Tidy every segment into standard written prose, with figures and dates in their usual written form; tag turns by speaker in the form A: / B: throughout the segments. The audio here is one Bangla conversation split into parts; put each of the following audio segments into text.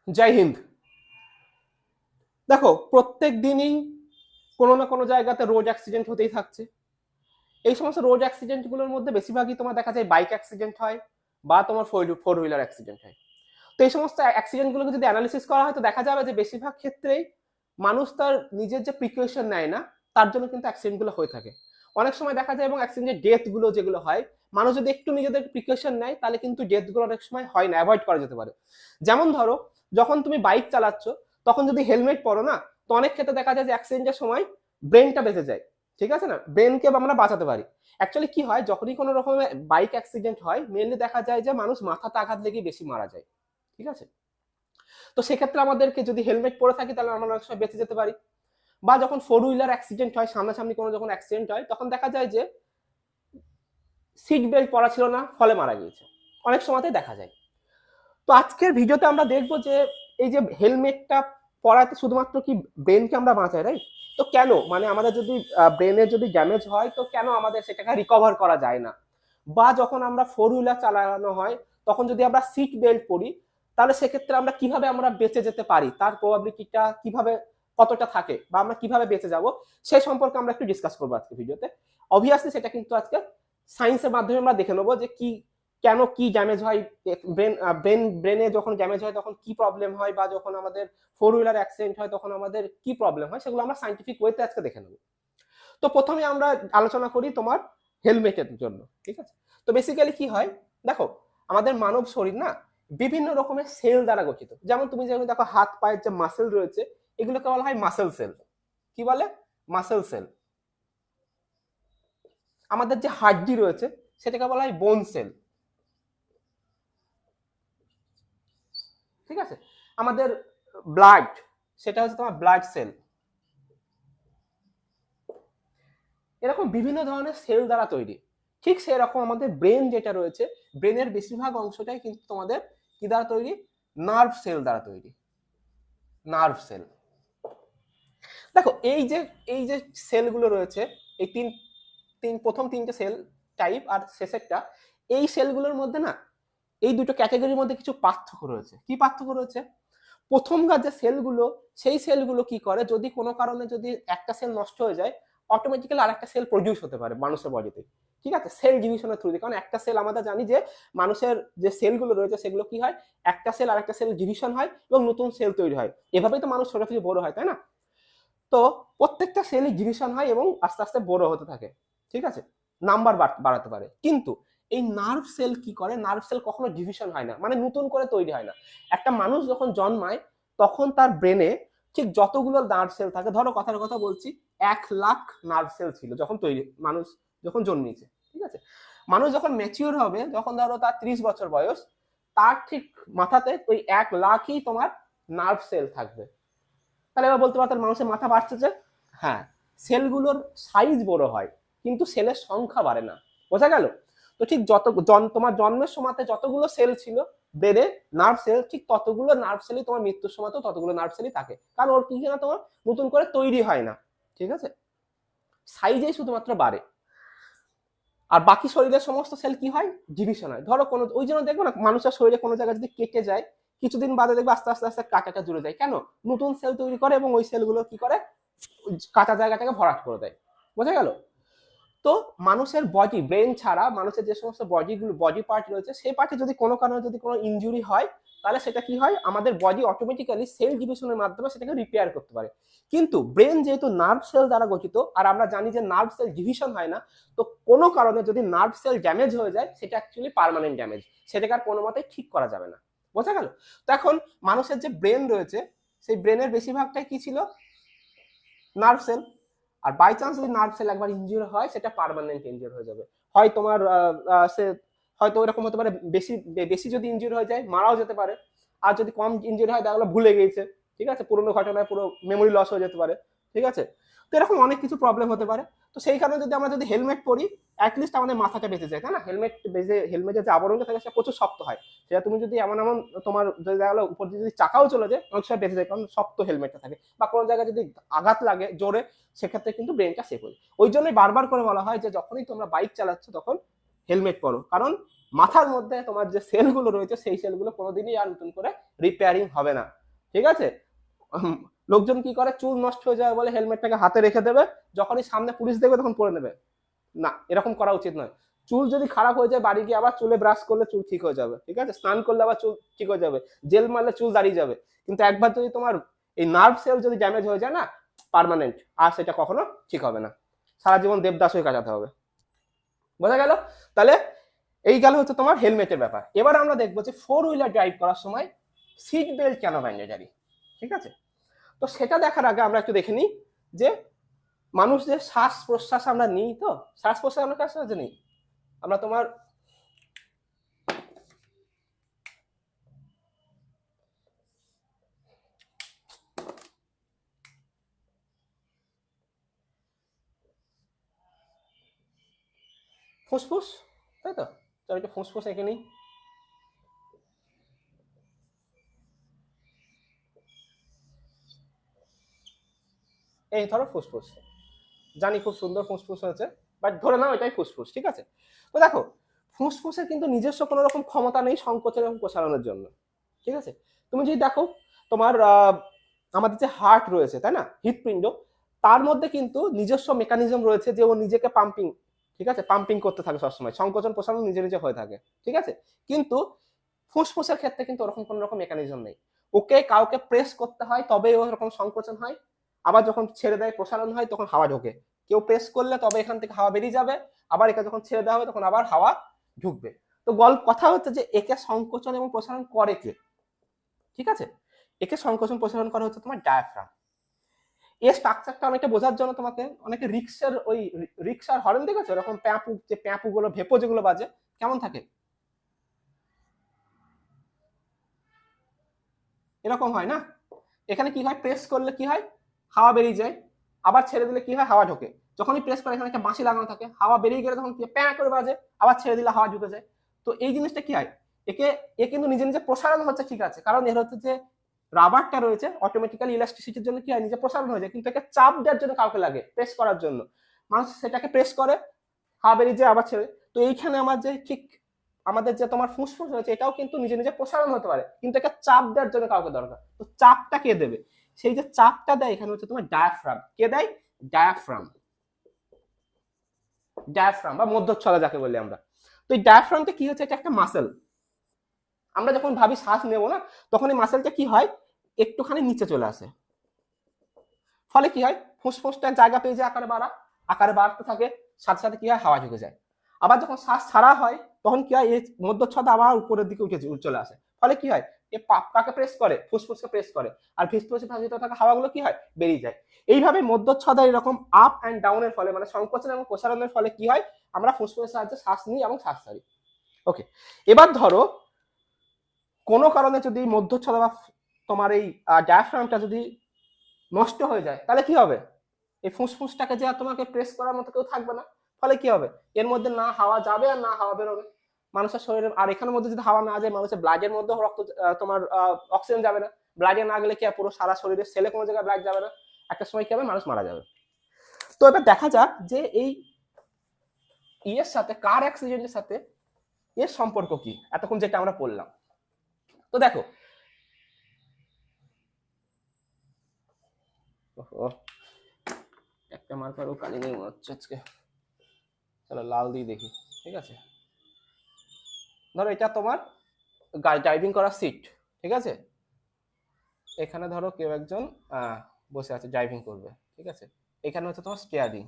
A: জয় হিন্দ। দেখো, প্রত্যেক দিনই কোনো না কোনো জায়গাতে রোড অ্যাক্সিডেন্ট হতেই থাকছে। এই সমস্ত রোড অ্যাক্সিডেন্ট গুলোর মধ্যে বেশিরভাগই তোমার দেখা যায় বাইক অ্যাক্সিডেন্ট হয় বা তোমার ফোর হুইলার অ্যাক্সিডেন্ট হয়। তো এই সমস্ত অ্যাক্সিডেন্ট গুলোকে যদি অ্যানালিসিস করা হয় তো দেখা যাবে যে বেশিরভাগ ক্ষেত্রেই মানুষ তার নিজের যে প্রিকশন নেয় না, তার জন্য কিন্তু অ্যাক্সিডেন্ট গুলো হয়ে থাকে। অনেক সময় দেখা যায় এবং অ্যাক্সিডেন্টের ডেথ গুলো যেগুলো হয়, মানুষ যদি একটু নিজেদের প্রিকশন নেয় তাহলে কিন্তু ডেথ গুলো অনেক সময় হয় না, অ্যাভয়েড করা যেতে পারে। যেমন ধরো, যখন তুমি বাইক চালাচ্ছ তখন যদি হেলমেট পরো না, তো অনেক ক্ষেত্রে দেখা যায় যে অ্যাক্সিডেন্টের সময় ব্রেনটা বেঁচে যায়। ঠিক আছে না, ব্রেনকে আমরা বাঁচাতে পারি। অ্যাকচুয়ালি কি হয়, যখনই কোনো রকমের বাইক অ্যাক্সিডেন্ট হয় মেনলি দেখা যায় যে মানুষ মাথাতে আঘাত লেগে বেশি মারা যায়। ঠিক আছে, তো সেক্ষেত্রে আমাদেরকে যদি হেলমেট পরে থাকি তাহলে আমরা অনেক সময় বেঁচে যেতে পারি। বা যখন ফোর হুইলার অ্যাক্সিডেন্ট হয়, সামনাসামনি কোনো যখন অ্যাক্সিডেন্ট হয় তখন দেখা যায় যে সিট বেল্ট পরা ছিল না, ফলে মারা গিয়েছে, অনেক সময়তেই দেখা যায়। তো আজকের ভিডিওতে আমরা দেখবো যে এই যে হেলমেটটা পরাতে শুধুমাত্র কি ব্রেনকে আমরা বাঁচাই, রাইট? তো কেন, মানে আমাদের যদি ব্রেনের যদি ড্যামেজ হয় তো কেন আমাদের সেটাকে রিকভার করা যায় না? বা যখন আমরা ফোর হুইলার চালানো হয় তখন যদি আমরা সিট বেল্ট পরি তাহলে সেক্ষেত্রে আমরা কিভাবে আমরা বেঁচে যেতে পারি, তার প্রবাবিলিটিটা কিভাবে কতটা থাকে, বা আমরা কিভাবে বেঁচে যাব সেই সম্পর্কে আমরা একটু ডিসকাস করবো আজকে ভিডিওতে। অবভিয়াসলি সেটা কিন্তু আজকে সায়েন্সের মাধ্যমে আমরা দেখে নেবো যে কি কেন কি ড্যামেজ হয়, ব্রেনে যখন ড্যামেজ হয় তখন কি প্রবলেম হয়, বা যখন আমাদের ফোর হুইলার অ্যাক্সিডেন্ট হয় তখন আমাদের কি প্রবলেম হয়, সেগুলো আমরা সাইন্টিফিক ওয়েতে আজকে দেখে নেব। তো প্রথমে আমরা আলোচনা করি তোমার হেলমেটের জন্য। ঠিক আছে, তো বেসিক্যালি কি হয়, দেখো আমাদের মানব শরীর না বিভিন্ন রকমের সেল দ্বারা গঠিত। যেমন তুমি যেমন দেখো হাত পায়ের যে মাসেল রয়েছে এগুলোকে বলা হয় মাসেল সেল। কি বলে? Muscle sell. আমাদের যে হাড্ডি রয়েছে সেটাকে বলা হয় বোন সেল। ঠিক আছে, আমাদের ব্লাড, সেটা হচ্ছে তোমার ব্লাড সেল। এরকম বিভিন্ন ধরনের সেল দ্বারা তৈরি। ঠিক সেরকম আমাদের ব্রেন যেটা রয়েছে, ব্রেনের বেশিরভাগ অংশটাই কিন্তু তোমাদের কি দ্বারা তৈরি? নার্ভ সেল দ্বারা তৈরি। Nerve cell. দেখো এই যে সেলগুলো রয়েছে, এই তিন তিন প্রথম তিনটে সেল টাইপ আর শেষেরটা, এই সেলগুলোর মধ্যে না এই দুটো ক্যাটাগরির মধ্যে কিছু পার্থক্য রয়েছে। কি পার্থক্য রয়েছে? প্রথমকার যে সেলগুলো, সেই সেলগুলো কি করে, যদি কোনো কারণে যদি একটা সেল নষ্ট হয়ে যায় অটোমেটিক্যালি আরেকটা সেল প্রডিউস হতে পারে মানুষের বডিতে। ঠিক আছে, সেল ডিভিশনের থ্রুতে। কারণ একটা সেল আমরা জানি যে মানুষের যে সেলগুলো রয়েছে সেগুলো কি হয়, একটা সেল আরেকটা সেল ডিভিশন হয় এবং নতুন সেল তৈরি হয়। এভাবেই তো মানুষ ছোট থেকে বড় হয়, তাই না? তো প্রত্যেকটা সেলই ডিভিশন হয় এবং আস্তে আস্তে বড় হতে থাকে। ঠিক আছে, নাম্বার বাড়াতে পারে। কিন্তু এই নার্ভ সেল কি করে, নার্ভ সেল কখনো ডিভিশন হয় না, মানে নতুন করে তৈরি হয় না। একটা মানুষ যখন জন্মায় তখন তার ব্রেনে ঠিক যতগুলো নার্ভ সেল থাকে, ধরো কথার কথা বলছি 1,00,000 নার্ভ সেল ছিল যখন তৈরি, মানুষ যখন জন্মিয়েছে। ঠিক আছে, মানুষ যখন ম্যাচিওর হবে, যখন ধরো তার 30 বছর বয়স, তার ঠিক মাথাতে ওই 1,00,000ই তোমার নার্ভ সেল থাকবে। তাহলে এবার বলতে পারতেন মানুষের মাথা বাড়ছে যে, হ্যাঁ, সেলগুলোর সাইজ বড় হয় কিন্তু সেলের সংখ্যা বাড়ে না। বোঝা গেল? তো ঠিক তোমার জন্মের সময়তে যতগুলো সেল ছিল ব্রেনে, নার্ভ সেল, ঠিক ততগুলো নার্ভ সেলই তোমার মৃত্যুর সময়তেও ততগুলো নার্ভ সেলই থাকে, কারণ ওর কি না তোমার নতুন করে তৈরি হয় না। ঠিক আছে, সাইজেই শুধুমাত্র বাড়ে। আর বাকি শরীরের সমস্ত সেল কি হয়, ডিভিশন হয়। ধরো কোনো, ওই জন্য দেখবো না মানুষের শরীরে কোনো জায়গায় যদি কেটে যায় কিছুদিন বাদে দেখবে আস্তে আস্তে আস্তে কাঁটাটা জুড়ে যায়। কেন? নতুন সেল তৈরি করে এবং ওই সেলগুলো কি করে, কাঁচা জায়গাটাকে ভরাট করে দেয়। বোঝা গেল? তো মানুষের বডি, ব্রেন ছাড়া মানুষের যে সমস্ত বডি পার্ট রয়েছে সেই পার্টে যদি কোনো কারণে যদি কোনো ইনজুরি হয় তাহলে সেটা কি হয়, আমাদের বডি অটোমেটিক্যালি সেল ডিভিশনের মাধ্যমে সেটাকে রিপেয়ার করতে পারে। কিন্তু ব্রেন যেহেতু নার্ভ সেল দ্বারা গঠিত আর আমরা জানি যে নার্ভ সেল ডিভিশন হয় না, তো কোনো কারণে যদি নার্ভ সেল ড্যামেজ হয়ে যায় সেটা অ্যাকচুয়ালি পার্মানেন্ট ড্যামেজ, সেটাকে আর কোনো মতেই ঠিক করা যাবে না। বোঝা গেল? তো এখন মানুষের যে ব্রেন রয়েছে সেই ব্রেনের বেশিরভাগটাই কি ছিল, নার্ভ সেল। আর বাই চান্স যদি নার্ভ সেল একবার ইনজিওর হয় সেটা পার্মানেন্ট ইনজিওর হয়ে যাবে। হয় তোমার সে হয়তো এরকম হতে পারে, বেশি বেশি যদি ইনজিওর হয়ে যায় মারাও যেতে পারে। আর যদি কম ইনজিওর হয় তাহলে ভুলে গিয়েছে। ঠিক আছে, পুরোনো ঘটনায় পুরো মেমোরি লস হয়ে যেতে পারে। ঠিক আছে, তো এরকম অনেক কিছু প্রবলেম হতে পারে। তো সেই কারণে যদি আমরা যদি হেলমেট পরি অ্যাটলিস্ট আমাদের মাথাটা বেঁচে যায়, তাই না? হেলমেটের যে আবরণটা থাকে সেটা প্রচুর শক্ত হয়। সেটা তুমি যদি এমন এমন তোমার যদি দেখা গেলো উপর দিয়ে যদি চাকাও চলে যায় অনেক সময় বেঁচে যায়, কারণ শক্ত হেলমেটটা থাকে। বা কোনো জায়গায় যদি আঘাত লাগে জোরে সেক্ষেত্রে কিন্তু ব্রেনটা সেফ হয়। ওই জন্যই বারবার করে বলা হয় যে যখনই তোমরা বাইক চালাচ্ছ তখন হেলমেট পরো, কারণ মাথার মধ্যে তোমার যে সেলগুলো রয়েছে সেই সেলগুলো কোনোদিনই আর নতুন করে রিপেয়ারিং হবে না, ঠিক আছে। লোকজন কি করে, চুল নষ্ট হয়ে যাবে বলে হেলমেটটাকে হাতে রেখে দেবে, যখনই সামনে পুলিশ দেখবে তখন পরে নেবে। না, এরকম করা উচিত নয়। চুল যদি খারাপ হয়ে যায়, বাড়ি গিয়ে আবার চুলে ব্রাশ করলে চুল ঠিক হয়ে যাবে, ঠিক আছে, স্নান করলে আবার চুল ঠিক হয়ে যাবে, জেল মারলে চুল দাঁড়িয়ে যাবে। কিন্তু একবার যদি তোমার এই নার্ভ সেল যদি ড্যামেজ হয়ে যায় না, পার্মানেন্ট, আর সেটা কখনো ঠিক হবে না, সারা জীবন দেবদাস হয়ে কাটাতে হবে। বোঝা গেল? তাহলে এই গেল হচ্ছে তোমার হেলমেটের ব্যাপার। এবার আমরা দেখবো যে 4 হুইলার ড্রাইভ করার সময় সিট বেল্ট কেন ম্যান্ডেটরি, ঠিক আছে। তো সেটা দেখার আগে আমরা একটু দেখে নিই যে মানুষ যে শ্বাস প্রশ্বাস আমরা নিই, তো শ্বাস প্রশ্বাস আমরা কার সাহায্যে নিই? আমরা তোমার ফুসফুস, তাই তো, চলো একটু ফুসফুস এঁকে নিই। এই ধরো ফুসফুস, জানি খুব সুন্দর ফুসফুস হয়েছে, বাট ধরে নাও এটাই ফুসফুস, ঠিক আছে। তো দেখো, ফুসফুসের কিন্তু নিজস্ব কোনো রকম ক্ষমতা নেই সংকোচন এবং প্রসারণের জন্য, ঠিক আছে। তুমি যদি দেখো তোমার আমাদের যে হার্ট রয়েছে, তাই না, হৃৎপিণ্ড, তার মধ্যে কিন্তু নিজস্ব মেকানিজম রয়েছে যে ও নিজেকে পাম্পিং, ঠিক আছে, পাম্পিং করতে থাকে সবসময়, সংকোচন প্রসারণ নিজে নিজে হয়ে থাকে, ঠিক আছে। কিন্তু ফুসফুসের ক্ষেত্রে কিন্তু ওরকম কোনো রকম মেকানিজম নেই, ওকে কাউকে প্রেস করতে হয় তবে ওরকম সংকোচন হয়, আবার যখন ছেড়ে দেয় প্রসারণ হয় তখন হাওয়া ঢোকে, কেউ প্রেস করলে তবে এখান থেকে হাওয়া বেরিয়ে যাবে, আবার একে যখন ছেড়ে দেওয়া হবে তখন আবার হাওয়া ঢুকবে। তো গল্প কথা হচ্ছে যে একে সংকোচন এবং প্রসারণ করে কে, ঠিক আছে। একে সংকোচন প্রসারণ করা হচ্ছে তোমার ডায়াফ্রাম। এই স্ট্রাকচারটা অনেকটা বোঝার জন্য তোমাকে অনেকে রিক্সার ওই রিক্সার হর্ন দেখেছো, এরকম প্যাপু, যে প্যাপু গুলো ভেপো যেগুলো বাজে কেমন থাকে, এরকম হয় না। এখানে কি হয়, প্রেস করলে কি হয়, হাওয়া বেরিয়ে যায়, আবার ছেড়ে দিলে কি হয়, হাওয়া ঢোকে। যখনই প্রেস করে এখানে একটা বাঁশি লাগানো থাকে, হাওয়া বেরিয়ে গেলে তখন কি প্যাঁ করে বাজে, আবার ছেড়ে দিলে হাওয়া ঢুকে যায়। তো এই জিনিসটা কি হয়, একে এ কিন্তু নিজে নিজে প্রসারণ হচ্ছে, ঠিক আছে, কারণ এর হচ্ছে যে রাবারটা রয়েছে অটোমেটিক্যালি ইলাস্টিসিটির জন্য কি হয়, নিজে প্রসারণ হয়ে যায়, কিন্তু একে চাপ দেওয়ার জন্য কাউকে লাগে, প্রেস করার জন্য, মানুষ সেটাকে প্রেস করে, হাওয়া বেরিয়ে যায় আবার ছেড়ে। তো এইখানে আমার যে ঠিক আমাদের যে তোমার ফুসফুস রয়েছে, এটাও কিন্তু নিজে নিজে প্রসারণ হতে পারে, কিন্তু এটা চাপ দেওয়ার জন্য কাউকে দরকার। তো চাপটা কে দেবে, সেই যে চাপটা দেয় এখানে হচ্ছে তোমার ডায়াফ্রাম। কে দেয়? ডায়াফ্রাম, ডায়াফ্রাম বা মধ্যচ্ছদা যাকে বলি আমরা। তো এই ডায়াফ্রামটা কি হচ্ছে, এটা একটা মাসেল। আমরা যখন ভাবি শ্বাস নেব না, তখন এই মাসেলটা কি হয়, একটুখানি নিচে চলে আসে, ফলে কি হয়, ফুসফুসটা জায়গা পেয়ে যায় আকারে বাড়তে থাকে, সাথে সাথে কি হয়, হাওয়া ঢুকে যায়। আবার যখন শ্বাস ছাড়া হয় তখন কি হয়, এই মধ্যচ্ছদা আবার উপরের দিকে উঠে চলে আসে, ফলে কি হয়, এই পাপটাকে প্রেস করে, ফুসফুসকে প্রেস করে, আর ফুসফুসে ভিতরে থাকা হাওয়াগুলো কি হয়, বেরিয়ে যায়। এইভাবে মধ্যচ্ছদা এরকম আপ অ্যান্ড ডাউনের ফলে, মানে সংকোচন এবং প্রসারণের ফলে কি হয়, আমরা ফুসফুসের সাহায্যে শ্বাস নিই এবং শ্বাস ছাড়ি। ওকে, এবার ধরো কোনো কারণে যদি মধ্যচ্ছদা বা তোমার এই ডায়াফ্রামটা যদি নষ্ট হয়ে যায়, তাহলে কি হবে, এই ফুসফুসটাকে যে তোমাকে প্রেস করার মতো কেউ থাকবে না, ফলে কি হবে, এর মধ্যে না হাওয়া যাবে আর না হাওয়া বেরোবে মানুষের শরীরে। আর এখানের মধ্যে যদি হাওয়া না যায়, মানুষের ব্লাডের মধ্যে রক্ত তোমার অক্সিজেন যাবে না, ব্লাডে না গেলে কি পুরো সারা শরীরের সেলে কোনো জায়গায় ব্লাড যাবে না, একটা সময় কি হবে, মানুষ মারা যাবে। তো এবার দেখা যাক যে এই ইয়ের সাথে, কার অ্যাক্সিডেন্টের সাথে এর সম্পর্ক কি, এতক্ষণ যেটা আমরা পড়লাম। তো দেখো, একটা মার্কারও কালি নেই মনে হচ্ছে আজকে, চলো লাল দিয়ে দেখি, ঠিক আছে। ধরো এটা তোমার ড্রাইভিং করার সিট, ঠিক আছে, এখানে ধরো কেউ একজন বসে আছে, ড্রাইভিং করবে, ঠিক আছে, এখানে হচ্ছে তোমার স্টিয়ারিং,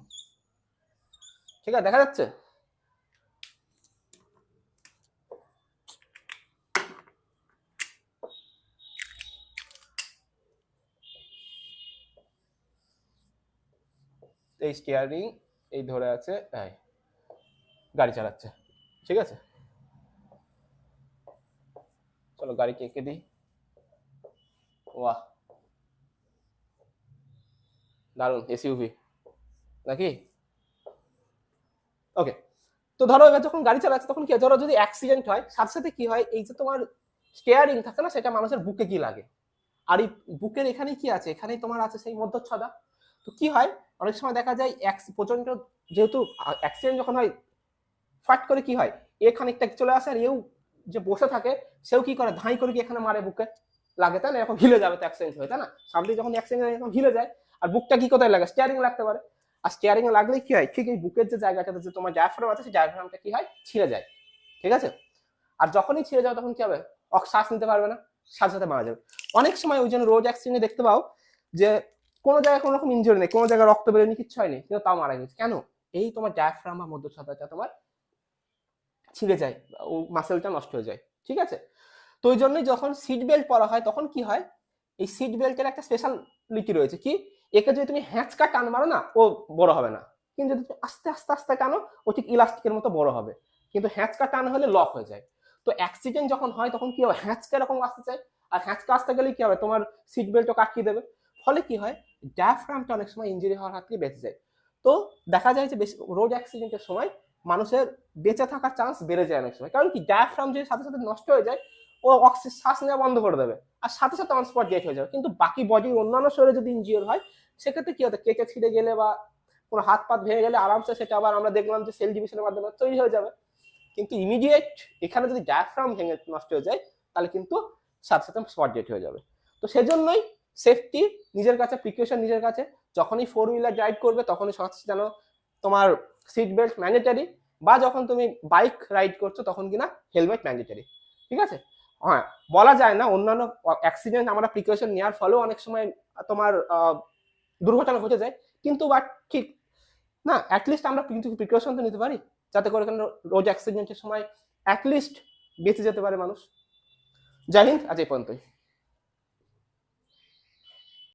A: ঠিক আছে, দেখা যাচ্ছে। এই স্টিয়ারিং এই ধরে আছে, গাড়ি চালাচ্ছে, ঠিক আছে। চলো গাড়িকে এঁকে দিই, বাহ দারুন, এসইউভি নাকি, ওকে। তো ধরো এবার যখন গাড়ি চালাচ্ছে তখন কি হয়, ধরো যদি অ্যাক্সিডেন্ট হয়, সাথে সাথে কি হয়, এই যে তোমার স্টিয়ারিং থাকে না, সেটা মানুষের বুকে কি লাগে, আর এই বুকের এখানে কি আছে, এখানেই তোমার আছে সেই মধ্যচ্ছদা। তো কি হয়, অনেক সময় দেখা যায় প্রচন্ড, যেহেতু অ্যাক্সিডেন্ট যখন হয় ফাট করে কি হয়, এ খানিকটা চলে আসে আর এও যে বসে থাকে সেও কি করে, ধাই করে কি এখানে মারে বুকে, লাগে তাই না, এরকম হিলে যাবে তো অ্যাক্সিডেন্ট হয় তাই না, সামনে যখন অ্যাক্সিডেন্ট এরকম হিলে যায়, আর বুকটা কি কোথায় লাগে, স্টিয়ারিং লাগতে পারে, আর স্টিয়ারিং লাগলে কি হয়, ঠিক এই বুকের যে জায়গাটাতে যে তোমার ডায়াফ্রাম আছে সেই ডায়াফ্রামটা কি হয়, ছিঁড়ে যায়, ঠিক আছে। আর যখনই ছিঁড়ে যাবে তখন কি হবে, শ্বাস নিতে পারবে না, সাথে সাথে মারা যাবে। অনেক সময় ওই জন্য রোড অ্যাক্সিডেন্টে দেখতে পাও যে কোনো জায়গায় কোনো রকম ইনজুরি নেই, কোনো জায়গায় রক্ত বেরোয়নি, কিচ্ছু হয়নি, কিন্তু তাও মারা গেছে, কেন, এই তোমার ডায়াফ্রাম বা মধ্যচ্ছদাটা তোমার ছিঁড়ে যায়, ও মাসেলটা নষ্ট হয়ে যায়, ঠিক আছে। তো ওই জন্যই যখন সিট বেল্ট পরা হয় তখন কি হয়, এই সিট বেল্টের একটা স্পেশালিটি রয়েছে কি, একে যদি তুমি হ্যাঁচকা টান মারো না ও বড় হবে না, কিন্তু যদি তুমি আস্তে আস্তে আস্তে টানো ও ঠিক ইলাস্টিকের মতো বড় হবে, কিন্তু হ্যাঁচকা টান হলে লক হয়ে যায়। তো অ্যাক্সিডেন্ট যখন হয় তখন কি হবে, হ্যাঁচকা এরকম আসতে চায়, আর হ্যাঁচকা আসতে গেলে কি হবে, তোমার সিট বেল্টও কাটিয়ে দেবে, ফলে কি হয়, ডায়াফ্রামটা অনেক সময় ইঞ্জুরি হওয়ার হাত থেকে বেঁচে যায়। তো দেখা যায় যে বেশি রোড অ্যাক্সিডেন্টের সময় মানুষের বেঁচে থাকার চান্স বেড়ে যায় অনেক সময়, কারণ কি ডায়াফ্রাম যদি সাথে সাথে নষ্ট হয়ে যায় ও শ্বাস নেওয়া বন্ধ করে দেবে, আর সাথে সাথে অন স্পট ডেথ হয়ে যাবে। কিন্তু বাকি বডির অন্যান্য শরীরে যদি ইনজিওর হয় সেক্ষেত্রে কি হতো, কেটে ছিঁড়ে গেলে বা কোনো হাত পাত ভেঙে গেলে আরামসে সেটা আবার আমরা দেখলাম যে সেল ডিভিশনের মাধ্যমে তৈরি হয়ে যাবে। কিন্তু ইমিডিয়েট এখানে যদি ডায়াফ্রাম ভেঙে নষ্ট হয়ে যায় তাহলে কিন্তু সাথে সাথে স্পট ডেথ হয়ে যাবে। তো সেজন্যই সেফটি নিজের কাছে, প্রিকশন নিজের কাছে, যখনই 4 হুইলার ড্রাইভ করবে তখনই যেন তোমার সিট বেল্ট ম্যান্ডেটারি, বা যখন তুমি বাইক রাইড করছো তখন কিনা হেলমেট ম্যান্ডেটারি, ঠিক আছে। হ্যাঁ, বলা যায় না অন্যান্য অ্যাক্সিডেন্ট আমরা প্রিকশন নেওয়ার ফলেও অনেক সময় তোমার দুর্ঘটনা ঘটে যায়, কিন্তু বাট ঠিক না, অ্যাটলিস্ট আমরা কিন্তু প্রিকশন তো নিতে পারি যাতে করে রোড অ্যাক্সিডেন্টের সময় অ্যাটলিস্ট বেঁচে যেতে পারে মানুষ। জয় হিন্দ, আজ এই পর্যন্তই।